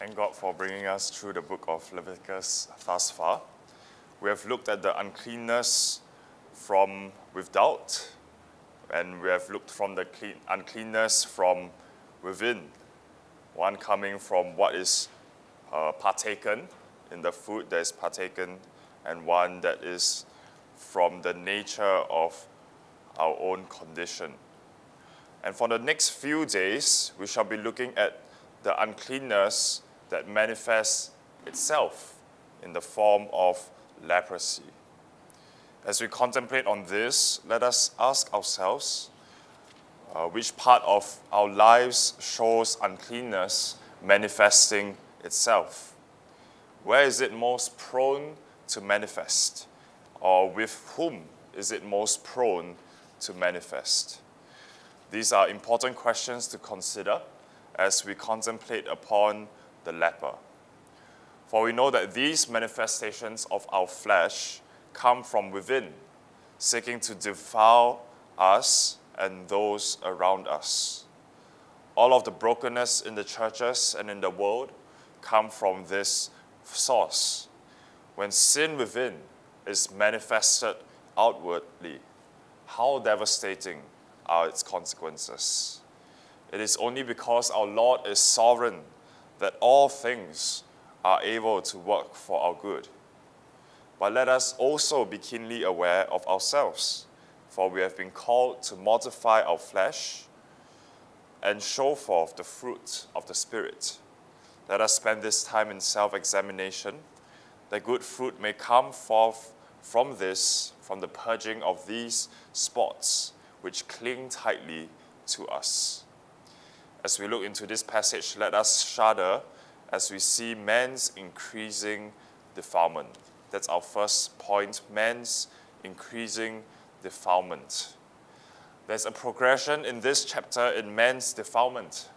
Thank God for bringing us through the book of Leviticus thus far. We have looked at the uncleanness from without, and we have looked from the uncleanness from within. One coming from what is partaken in the food that is partaken, and one that is from the nature of our own condition. And for the next few days, we shall be looking at the uncleanness that manifests itself in the form of leprosy. As we contemplate on this, let us ask ourselves, which part of our lives shows uncleanness manifesting itself? Where is it most prone to manifest? Or with whom is it most prone to manifest? These are important questions to consider as we contemplate upon the leper. For we know that these manifestations of our flesh come from within, seeking to defile us and those around us. All of the brokenness in the churches and in the world come from this source. When sin within is manifested outwardly, how devastating are its consequences? It is only because our Lord is sovereign that all things are able to work for our good. But let us also be keenly aware of ourselves, for we have been called to mortify our flesh and show forth the fruit of the Spirit. Let us spend this time in self-examination, that good fruit may come forth from the purging of these spots which cling tightly to us. As we look into this passage, let us shudder as we see man's increasing defilement. That's our first point, man's increasing defilement. There's a progression in this chapter in man's defilement.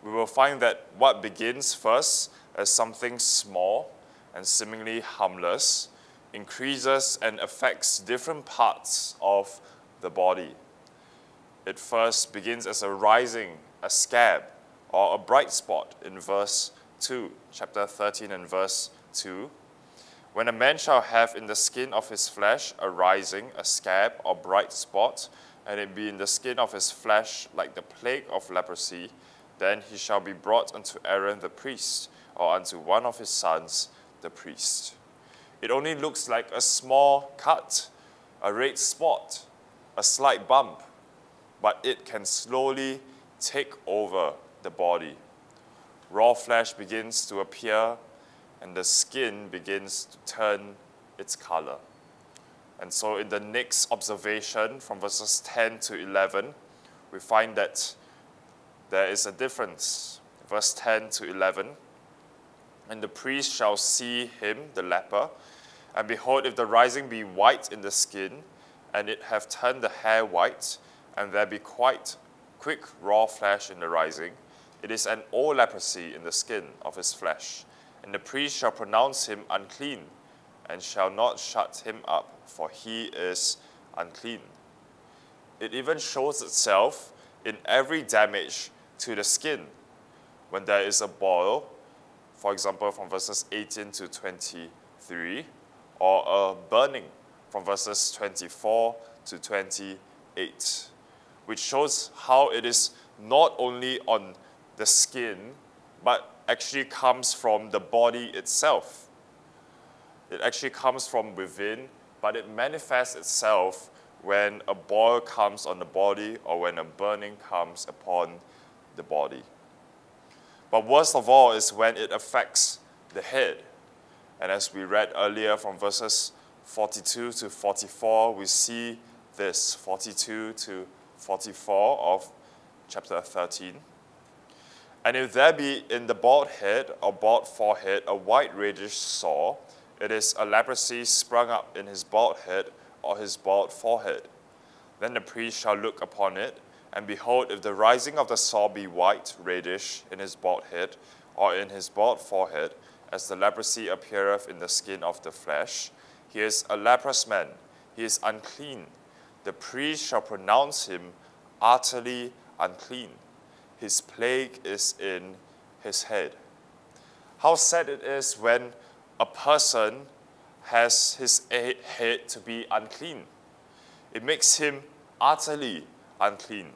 We will find that what begins first as something small and seemingly harmless increases and affects different parts of the body. It first begins as a rising, a scab, or a bright spot in verse 2, chapter 13 and verse 2. When a man shall have in the skin of his flesh a rising, a scab, or bright spot, and it be in the skin of his flesh like the plague of leprosy, then he shall be brought unto Aaron the priest, or unto one of his sons, the priest. It only looks like a small cut, a red spot, a slight bump, but it can slowly take over the body. Raw flesh begins to appear, and the skin begins to turn its color. And so in the next observation, from verses 10 to 11, we find that there is a difference. Verse 10 to 11, and the priest shall see him, the leper, and behold, if the rising be white in the skin, and it have turned the hair white, and there be quite quick raw flesh in the rising, it is an old leprosy in the skin of his flesh. And the priest shall pronounce him unclean, and shall not shut him up, for he is unclean. It even shows itself in every damage to the skin. When there is a boil, for example, from verses 18 to 23, or a burning from verses 24 to 28, which shows how it is not only on the skin, but actually comes from the body itself. It actually comes from within, but it manifests itself when a boil comes on the body or when a burning comes upon the body. But worst of all is when it affects the head. And as we read earlier from verses 42 to 44, we see this, 42 to 44 of chapter 13. And if there be in the bald head or bald forehead a white reddish sore, it is a leprosy sprung up in his bald head or his bald forehead. Then the priest shall look upon it, and behold, if the rising of the sore be white reddish in his bald head or in his bald forehead, as the leprosy appeareth in the skin of the flesh, he is a leprous man, he is unclean. The priest shall pronounce him utterly unclean. His plague is in his head. How sad it is when a person has his head to be unclean. It makes him utterly unclean.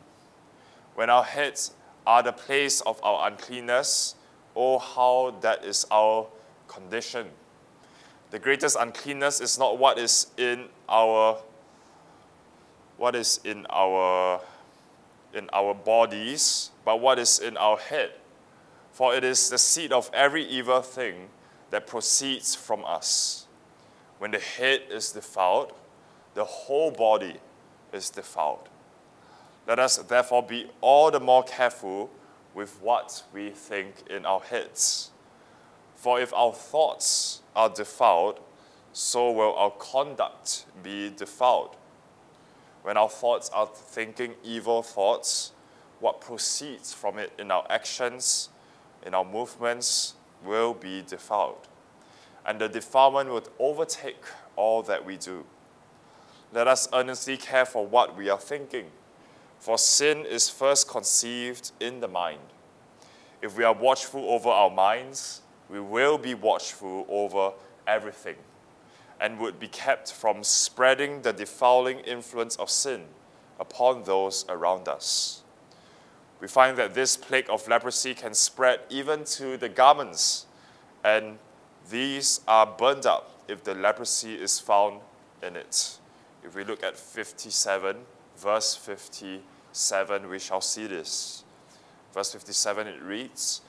When our heads are the place of our uncleanness, oh, how that is our condition. The greatest uncleanness is not what is in our bodies, but what is in our head. For it is the seed of every evil thing that proceeds from us. When the head is defiled, the whole body is defiled. Let us therefore be all the more careful with what we think in our heads. For if our thoughts are defiled, so will our conduct be defiled. When our thoughts are thinking evil thoughts, what proceeds from it in our actions, in our movements, will be defiled. And the defilement will overtake all that we do. Let us earnestly care for what we are thinking, for sin is first conceived in the mind. If we are watchful over our minds, we will be watchful over everything, and would be kept from spreading the defiling influence of sin upon those around us. We find that this plague of leprosy can spread even to the garments, and these are burned up if the leprosy is found in it. If we look at 57, verse 57, we shall see this. Verse 57, it reads,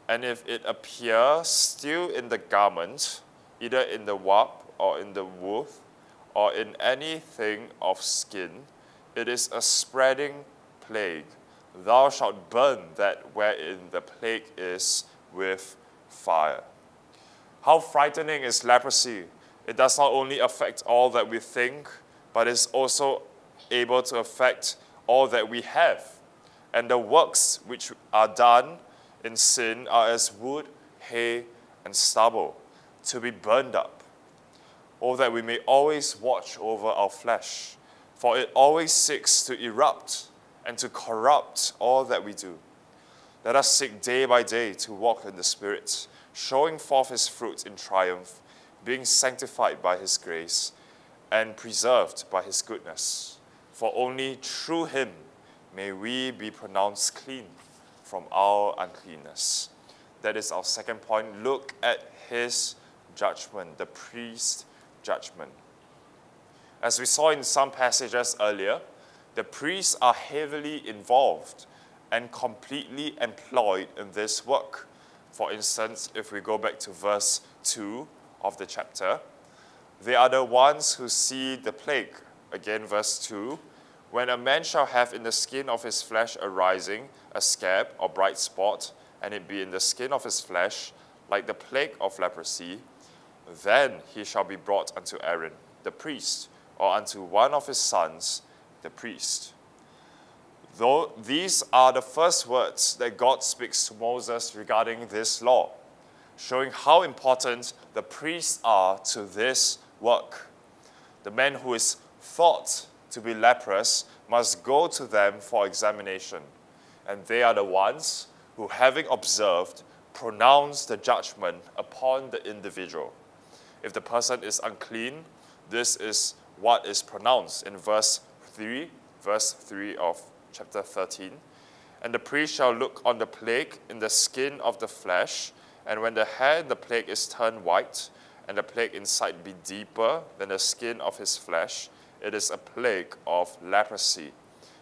"And if it appear still in the garment, either in the warp or in the woof, or in anything of skin, it is a spreading plague. Thou shalt burn that wherein the plague is with fire." How frightening is leprosy! It does not only affect all that we think, but is also able to affect all that we have. And the works which are done in sin are as wood, hay, and stubble, to be burned up. Oh, that we may always watch over our flesh, for it always seeks to erupt and to corrupt all that we do. Let us seek day by day to walk in the Spirit, showing forth his fruit in triumph, being sanctified by his grace, and preserved by his goodness. For only through him may we be pronounced clean from our uncleanness. That is our second point. Look at his judgment, the priest's judgment. As we saw in some passages earlier, the priests are heavily involved and completely employed in this work. For instance, if we go back to verse 2 of the chapter, they are the ones who see the plague. Again, verse 2, "When a man shall have in the skin of his flesh arising a scab or bright spot, and it be in the skin of his flesh, like the plague of leprosy, then he shall be brought unto Aaron, the priest, or unto one of his sons, the priest." Though these are the first words that God speaks to Moses regarding this law, showing how important the priests are to this work. The man who is thought to be leprous must go to them for examination, and they are the ones who, having observed, pronounce the judgment upon the individual. If the person is unclean, this is what is pronounced in verse 3 of chapter 13. "And the priest shall look on the plague in the skin of the flesh, and when the hair in the plague is turned white, and the plague inside be deeper than the skin of his flesh, it is a plague of leprosy.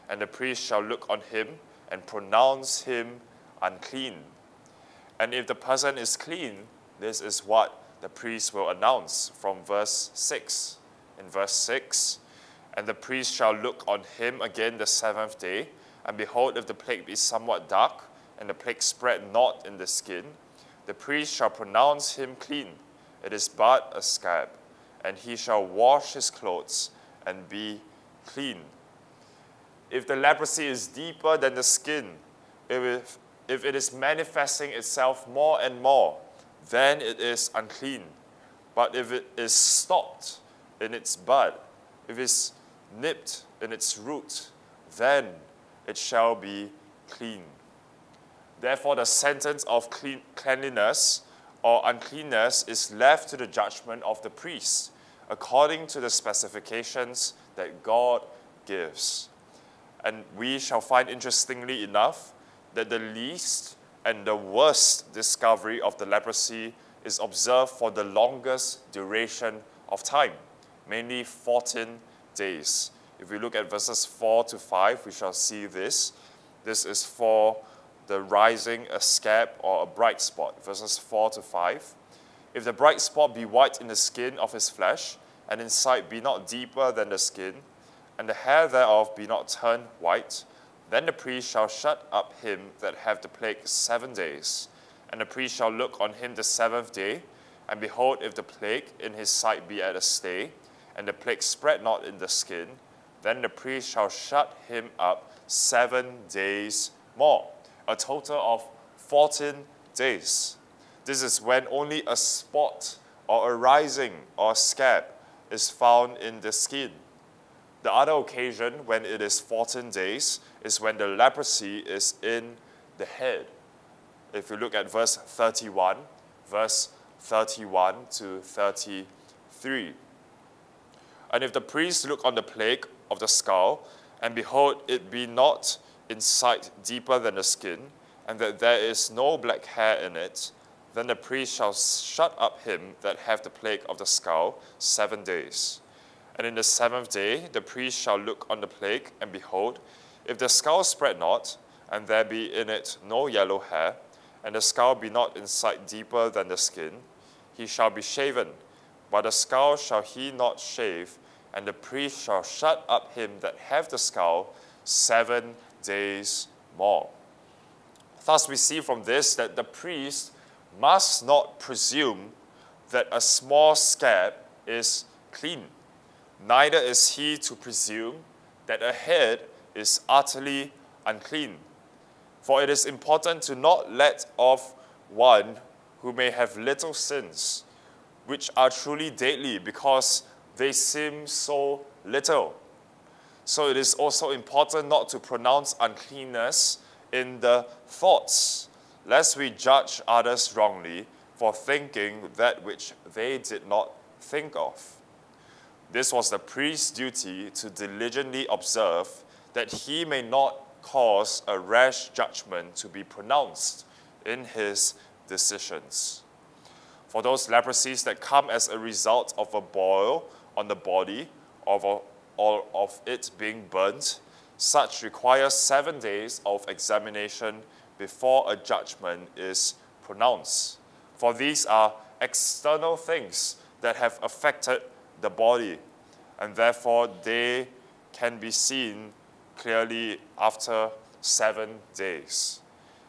And the priest shall look on him and pronounce him unclean. And if the person is clean, this is what the priest will announce from verse 6. In verse 6, "And the priest shall look on him again the seventh day, and behold, if the plague be somewhat dark, and the plague spread not in the skin, the priest shall pronounce him clean. It is but a scab, and he shall wash his clothes and be clean." If the leprosy is deeper than the skin, if it is manifesting itself more and more, then it is unclean. But if it is stopped in its bud, if it's nipped in its root, then it shall be clean. Therefore, the sentence of cleanliness or uncleanness is left to the judgment of the priest, according to the specifications that God gives. And we shall find, interestingly enough, that the least and the worst discovery of the leprosy is observed for the longest duration of time, mainly 14 days. If we look at verses 4 to 5, we shall see this. This is for the rising, a scab, or a bright spot, verses 4 to 5. If the bright spot be white in the skin of his flesh, and in sight be not deeper than the skin, and the hair thereof be not turned white, then the priest shall shut up him that hath the plague 7 days. And the priest shall look on him the 7th day, and behold, if the plague in his sight be at a stay, and the plague spread not in the skin, then the priest shall shut him up 7 days more, a total of 14 days. This is when only a spot or a rising or a scab is found in the skin. The other occasion when it is 14 days is when the leprosy is in the head. If you look at verse 31 to 33. And if the priest look on the plague of the skull, and behold, it be not in sight deeper than the skin, and that there is no black hair in it, then the priest shall shut up him that hath the plague of the skull 7 days. And in the 7th day the priest shall look on the plague, and behold, if the skull spread not, and there be in it no yellow hair, and the skull be not in sight deeper than the skin, he shall be shaven, but the skull shall he not shave, and the priest shall shut up him that hath the skull 7 days more. Thus we see from this that the priest must not presume that a small scab is clean. Neither is he to presume that a head is utterly unclean. For it is important to not let off one who may have little sins, which are truly deadly because they seem so little. So it is also important not to pronounce uncleanness in the thoughts, lest we judge others wrongly for thinking that which they did not think of. This was the priest's duty to diligently observe, that he may not cause a rash judgment to be pronounced in his decisions. For those leprosies that come as a result of a boil on the body or of it being burnt, such require 7 days of examination before a judgment is pronounced. For these are external things that have affected the body, and therefore they can be seen clearly after 7 days.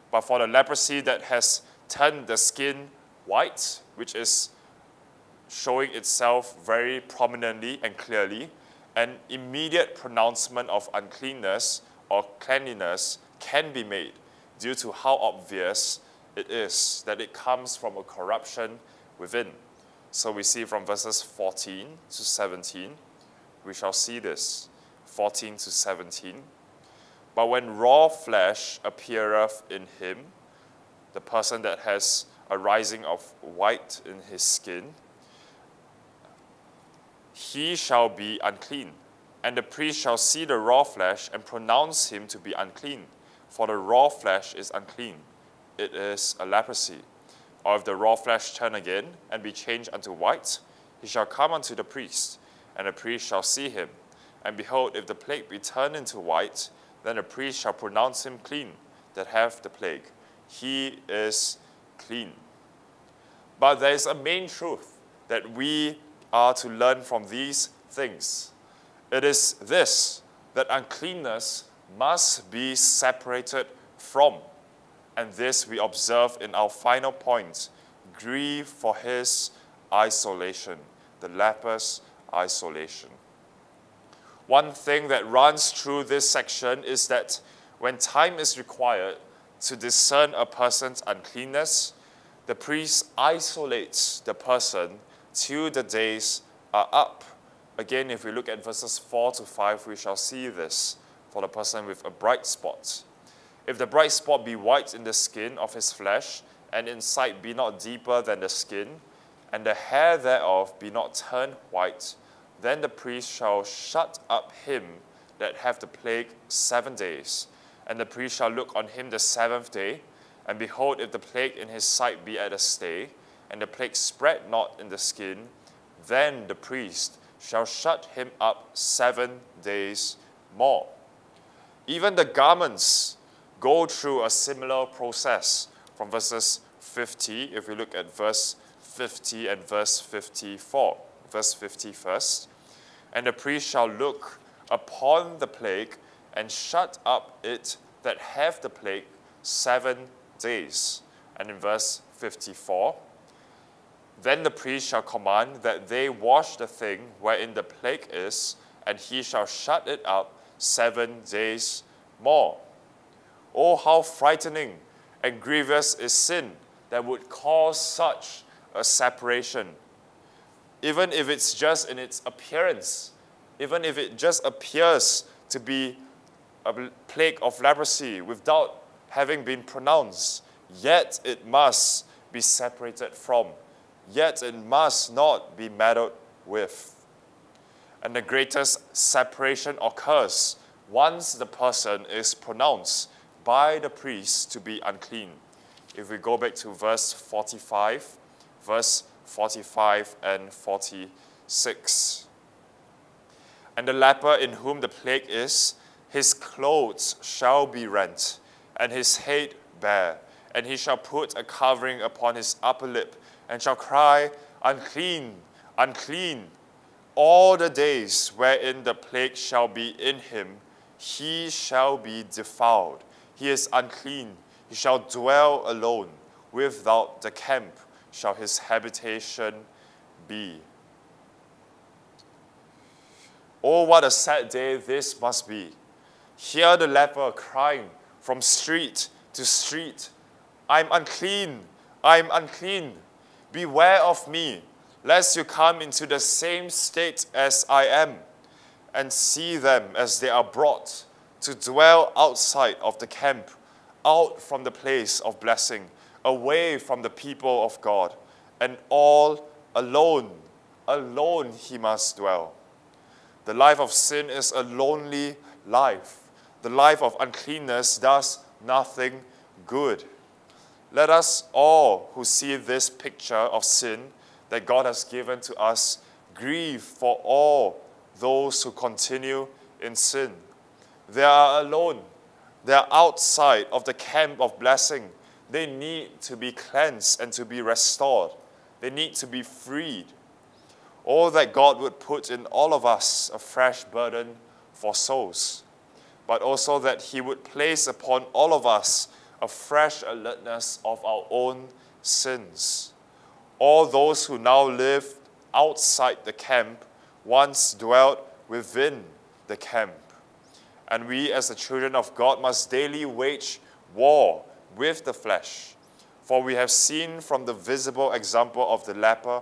But for the leprosy that has turned the skin white, which is showing itself very prominently and clearly, an immediate pronouncement of uncleanness or cleanliness can be made due to how obvious it is that it comes from a corruption within. So we see from verses 14 to 17, we shall see this, 14 to 17. But when raw flesh appeareth in him, the person that has a rising of white in his skin, he shall be unclean. And the priest shall see the raw flesh and pronounce him to be unclean. For the raw flesh is unclean. It is a leprosy. Or if the raw flesh turn again and be changed unto white, he shall come unto the priest, and the priest shall see him. And behold, if the plague be turned into white, then the priest shall pronounce him clean that hath the plague. He is clean. But there is a main truth that we are to learn from these things. It is this, that uncleanness must be separated from. And this we observe in our final point, grieve for his isolation, the leper's isolation. One thing that runs through this section is that when time is required to discern a person's uncleanness, the priest isolates the person till the days are up. Again, if we look at verses 4 to 5, we shall see this for the person with a bright spot. If the bright spot be white in the skin of his flesh, and in sight be not deeper than the skin, and the hair thereof be not turned white, then the priest shall shut up him that hath the plague 7 days. And the priest shall look on him the 7th day, and behold, if the plague in his sight be at a stay, and the plague spread not in the skin, then the priest shall shut him up 7 days more. Even the garments go through a similar process from verses 50, if we look at verse 50 and verse 54. Verse 50 first. And the priest shall look upon the plague, and shut up it that have the plague 7 days. And in verse 54, then the priest shall command that they wash the thing wherein the plague is, and he shall shut it up 7 days more. Oh, how frightening and grievous is sin that would cause such a separation. Even if it's just in its appearance, even if it just appears to be a plague of leprosy without having been pronounced, yet it must be separated from, yet it must not be meddled with. And the greatest separation occurs once the person is pronounced by the priest to be unclean. If we go back to verse 45 and 46. And the leper in whom the plague is, his clothes shall be rent, and his head bare, and he shall put a covering upon his upper lip, and shall cry, Unclean, unclean. All the days wherein the plague shall be in him, he shall be defiled. He is unclean. He shall dwell alone. Without the camp shall his habitation be. Oh, what a sad day this must be. Hear the leper crying from street to street, I'm unclean, I'm unclean. Beware of me, lest you come into the same state as I am, and see them as they are brought to dwell outside of the camp, out from the place of blessing, away from the people of God, and all alone, alone he must dwell. The life of sin is a lonely life. The life of uncleanness does nothing good. Let us all who see this picture of sin that God has given to us grieve for all those who continue in sin. They are alone. They are outside of the camp of blessing. They need to be cleansed and to be restored. They need to be freed. Oh, that God would put in all of us a fresh burden for souls, but also that he would place upon all of us a fresh alertness of our own sins. All those who now live outside the camp once dwelt within the camp. And we as the children of God must daily wage war with the flesh. For we have seen from the visible example of the leper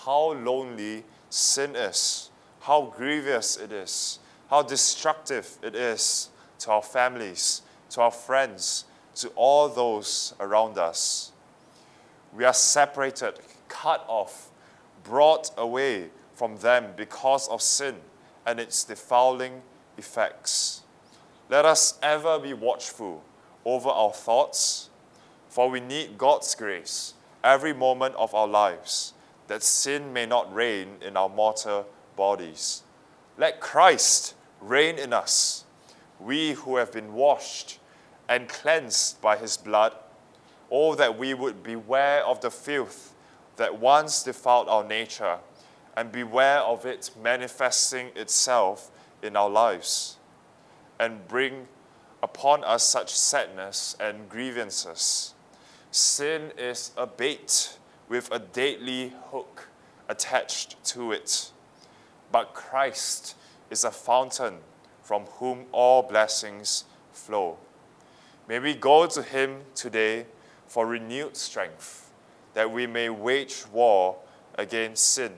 how lonely sin is, how grievous it is, how destructive it is to our families, to our friends, to all those around us. We are separated, cut off, brought away from them because of sin and its defiling effects. Let us ever be watchful over our thoughts, for we need God's grace every moment of our lives, that sin may not reign in our mortal bodies. Let Christ reign in us, we who have been washed and cleansed by his blood. Oh, that we would beware of the filth that once defiled our nature, and beware of it manifesting itself in our lives, and bring upon us such sadness and grievances. Sin is a bait with a deadly hook attached to it, but Christ is a fountain from whom all blessings flow. May we go to him today for renewed strength, that we may wage war against sin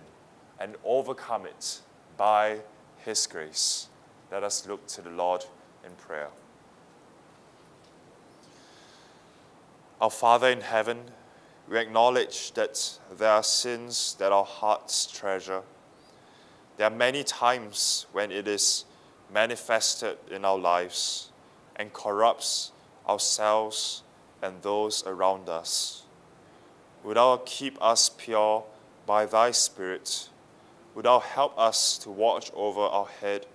and overcome it by his grace. Let us look to the Lord in prayer. Our Father in heaven, We acknowledge that there are sins that our hearts treasure. There are many times when it is manifested in our lives and corrupts ourselves and those around us. Would thou keep us pure by thy Spirit? Would thou help us to watch over our head,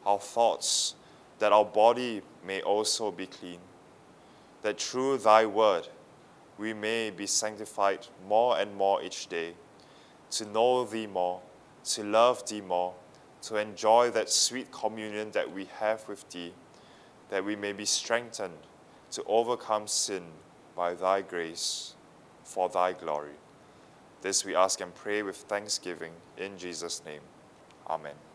our thoughts, that our body may also be clean, that through thy word we may be sanctified more and more each day, to know thee more, to love thee more, to enjoy that sweet communion that we have with thee, that we may be strengthened to overcome sin by thy grace, for thy glory. This we ask and pray with thanksgiving in Jesus' name. Amen.